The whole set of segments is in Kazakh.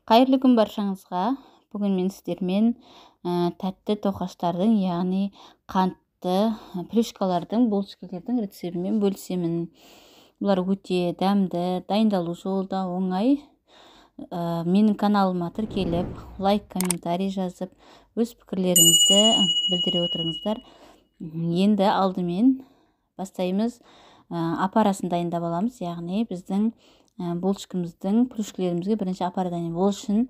Қайырлы күн баршаңызға. Бүгін мен сіздермен тәтті тоқаштардың, яғни қантты плюшкалардың, булочкалардың рецебімен бөлісемін. Бұлар өте дәмді, дайындалу жолы да оңай. Менің каналыма тіркеліп, лайк, комментарий жазып, өз пікірлеріңізді білдіре отырыңыздар. Енді алдымен бастаймыз. Апарасын дайындап аламыз, яғни біздің булочкамыздың плюшкалерімізге бірінші апара дайындаймын. Ол үшін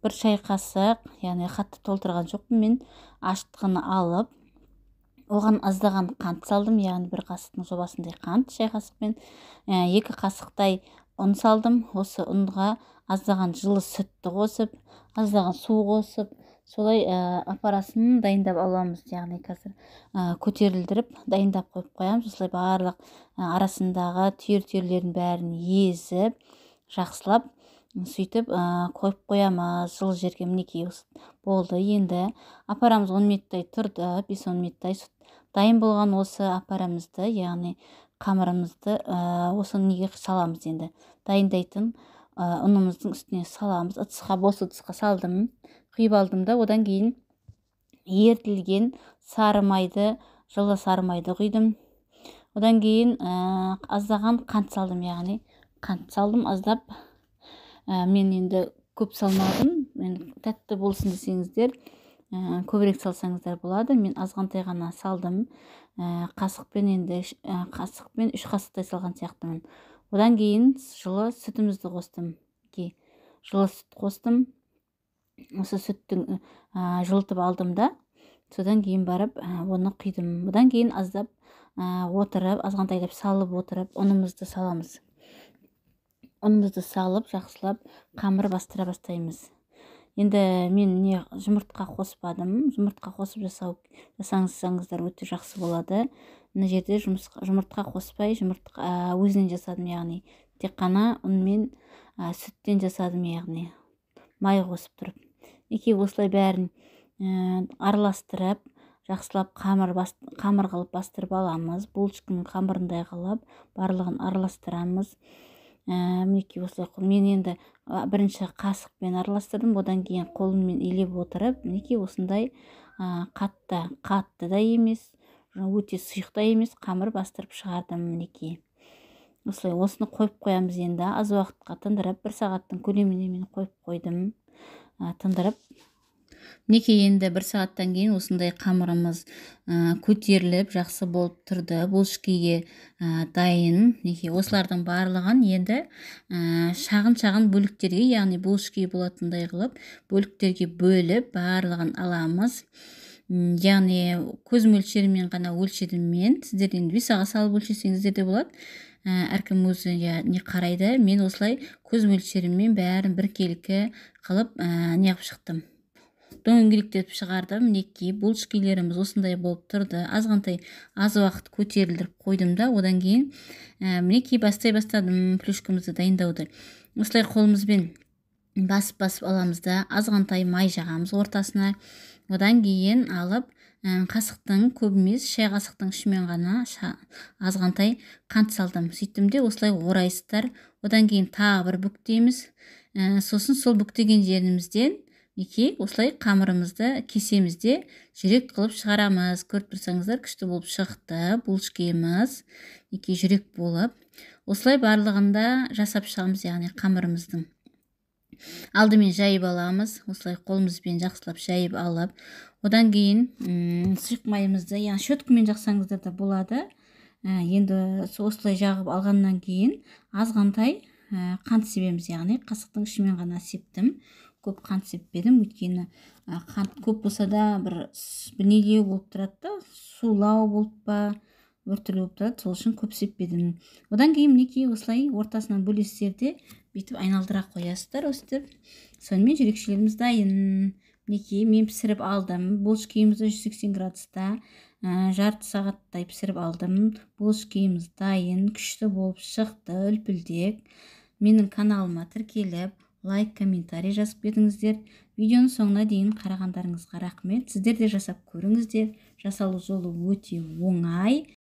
бір шай қасық, яғни қатты толтырған жоқпын, мен ашытқыны алып, оған аздаған қант салдым, яғни бір қасықтың жобасындай қант шай қасықпен, 2 қасықтай ұн салдым. Осы ұнға аздаған жылы сүтті қосып, аздаған су қосып, солай апарасын дайындап аламыз. Яғни қазір көтерілдіріп дайындап қойып қоямыз. Осылай барлық арасындағы түйір-түйірлерін бәрін езіп, жақсылап сөйтіп қойып қоямыз. Жылы жерге мінекей болды. Енді апарамыз 10 минуттай тұрды, 5-10 минуттай. Дайын болған осы апарамызды, яғни қамырымызды осы неге саламыз. Енді дайындайтын ұнымыздың үстіне саламыз. Бос ыдысқа салдым, құйып алдым да, одан кейін ерітілген сары майды, жылы сары майды құйдым. Одан кейін аздаған қант салдым, яғни қант салдым аздап. Мен енді көп салмадым. Мен тәтті болсын десеңіздер, көбірек салсаңыздар болады. Мен азғантай ғана салдым. Қасықпен енді 3 қасықтай салған сияқтымын. Одан кейін жылы сүтімізді қостым. Жылы сүт қостым. Осы сүттің жылытып алдым да, содан кейін барып оны құйдым. Одан кейін аздап отырып, азғантайлап салып отырып, ұнымызды саламыз. Ұнымызды салып, жақсылап қамыр бастыра бастаймыз. Енді мен жұмыртқа қоспадым. Жұмыртқа қосып жасаңыздар өте жақсы болады. Мына жерде жұмыртқа қоспай, жұмыртқа өзінен жасадым, яғни тек қана ұн мен сүттен жасадым, яғни май қосып тұрып. Осылай бәрін араластырып, жақсылап қамыр қылып бастырып аламыз. Булочканың қамырындай қылып, барлығын араластырамыз. Мінекей осылай. Мен енді бірінші қасықпен араластырдым, одан кейін қолыммен илеп отырып, мінекей осындай қатты да емес, өте сұйық та емес қамыр бастырып шығардым. Мінекей осылай. Осыны қойып қоямыз. Енді аз уақытқа тындырып, 1 сағаттың көлеміне мен қойып қойдым, тындырып. Мінекей енді 1 сағаттан кейін осындай қамырымыз көтеріліп, жақсы болып тұрды. Булочкаға дайын. Мінекей осылардың барлығын енді шағын бөліктерге, яғни булочка болатындай қылып, бөліктерге бөліп, барлығын аламыз. Яғни көз мөлшерімен ғана өлшедім мен. Сіздер енді висаға салып өлшесеңіздер де болады. Әркім өзі не қарайды. Мен осылай көз мөлшерімен бәрін біркелкі қылып неғып шықтым. Дөңгелектетіп шығардым. Мінекей булочкаларымыз осындай болып тұрды. Азғантай аз уақыт көтерілдіріп қойдым да, одан кейін мінекей бастай бастадым плюшкамызды дайындауды. Осылай қолымызбен басып аламыз да, азғантай май жағамыз ортасына. Одан кейін алып, қасықтың көп емес, шай қасықтың ішімен ғана азғантай қант салдым. Сөйттім де осылай орайсыздар. Одан кейін тағы бір бүктейміз. Сосын сол бүктеген жерімізден осылай қамырымызды кесемізде жүрек қылып шығарамыз. Көріп тұрсаңыздар, күшті болып шықты булочкамыз. Жүрек болып. Осылай барлығында жасап шығамыз, яғни қамырымыздың. Алдымен жайып аламыз. Осылай қолымызбен жақсылап жайып алып, одан кейін сұйық майымызды, яғни щеткамен жақсаңыздар да болады. Енді осылай жағып алғаннан кейін азғантай қант себеміз, яғни қасықтың ішімен ғана септім. Көп қант сеппедім, өйткені қант көп болса да бір нелеу болып тұрады да, сулау болып па, біртүрлі болып тұрады, сол үшін көп сеппедім. Одан кейін мінекей осылай ортасынан бөлесіздерде бүйтіп айналдыра қоясыздар өстіп. Сонымен жүрекшелеріміз дайын. Мінекей мен пісіріп алдым. Булочкамызды 180 градуста жарты сағаттай пісіріп алдым. Булочкамыз дайын, күшті болып шықты, үлпілдек. Менің каналыма тіркеліп, лайк, комментарий жазып кетіңіздер. Видеоның соңына дейін қарағандарыңызға рахмет. Сіздер де жасап көріңіздер. Жасалу жолы өте оңай.